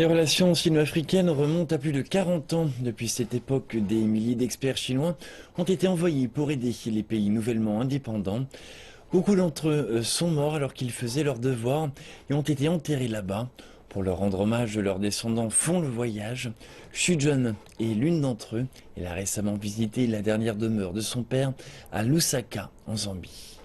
Les relations sino-africaines remontent à plus de 40 ans. Depuis cette époque, des milliers d'experts chinois ont été envoyés pour aider les pays nouvellement indépendants. Beaucoup d'entre eux sont morts alors qu'ils faisaient leur devoir et ont été enterrés là-bas. Pour leur rendre hommage, leurs descendants font le voyage. Xu Jun est l'une d'entre eux. Elle a récemment visité la dernière demeure de son père à Lusaka, en Zambie.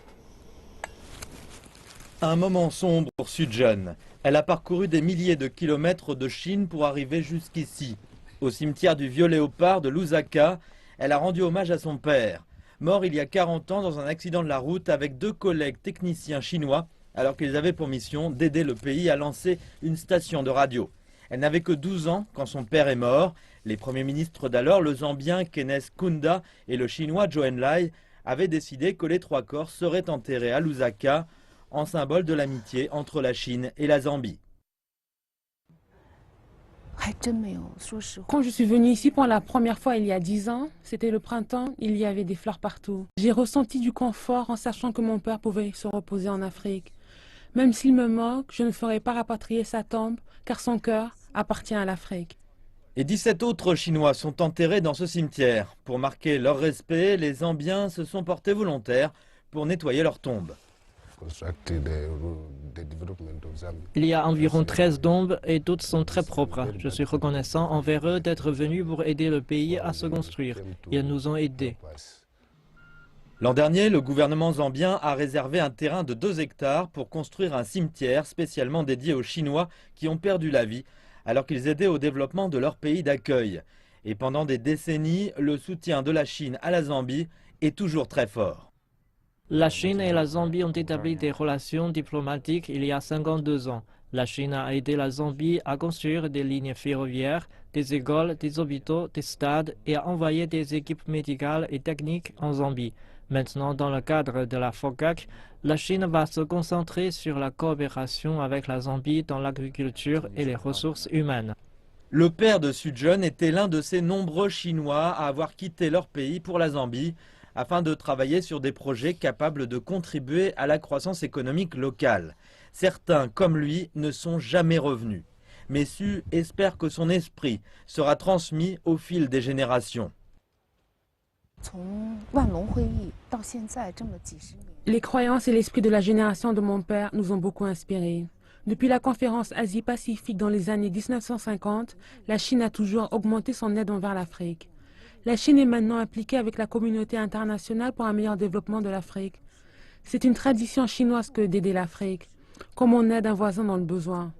Un moment sombre pour Sujun. Elle a parcouru des milliers de kilomètres de Chine pour arriver jusqu'ici. Au cimetière du Vieux Léopard de Lusaka, elle a rendu hommage à son père, mort il y a 40 ans dans un accident de la route avec deux collègues techniciens chinois, alors qu'ils avaient pour mission d'aider le pays à lancer une station de radio. Elle n'avait que 12 ans quand son père est mort. Les premiers ministres d'alors, le Zambien Kenneth Kaunda et le Chinois Zhou Enlai, avaient décidé que les trois corps seraient enterrés à Lusaka, en symbole de l'amitié entre la Chine et la Zambie. Quand je suis venue ici pour la première fois il y a 10 ans, c'était le printemps, il y avait des fleurs partout. J'ai ressenti du confort en sachant que mon père pouvait se reposer en Afrique. Même s'il me moque, je ne ferai pas rapatrier sa tombe, car son cœur appartient à l'Afrique. Et 17 autres Chinois sont enterrés dans ce cimetière. Pour marquer leur respect, les Zambiens se sont portés volontaires pour nettoyer leurs tombes. Il y a environ 13 tombes et toutes sont très propres. Je suis reconnaissant envers eux d'être venus pour aider le pays à se construire. Ils nous ont aidés. L'an dernier, le gouvernement zambien a réservé un terrain de 2 hectares pour construire un cimetière spécialement dédié aux Chinois qui ont perdu la vie alors qu'ils aidaient au développement de leur pays d'accueil. Et pendant des décennies, le soutien de la Chine à la Zambie est toujours très fort. La Chine et la Zambie ont établi des relations diplomatiques il y a 52 ans. La Chine a aidé la Zambie à construire des lignes ferroviaires, des écoles, des hôpitaux, des stades et a envoyé des équipes médicales et techniques en Zambie. Maintenant, dans le cadre de la FOCAC, la Chine va se concentrer sur la coopération avec la Zambie dans l'agriculture et les ressources humaines. Le père de Sujun était l'un de ces nombreux Chinois à avoir quitté leur pays pour la Zambie afin de travailler sur des projets capables de contribuer à la croissance économique locale. Certains, comme lui, ne sont jamais revenus. Mais Su espère que son esprit sera transmis au fil des générations. Les croyances et l'esprit de la génération de mon père nous ont beaucoup inspirés. Depuis la conférence Asie-Pacifique dans les années 1950, la Chine a toujours augmenté son aide envers l'Afrique. La Chine est maintenant impliquée avec la communauté internationale pour un meilleur développement de l'Afrique. C'est une tradition chinoise que d'aider l'Afrique, comme on aide un voisin dans le besoin.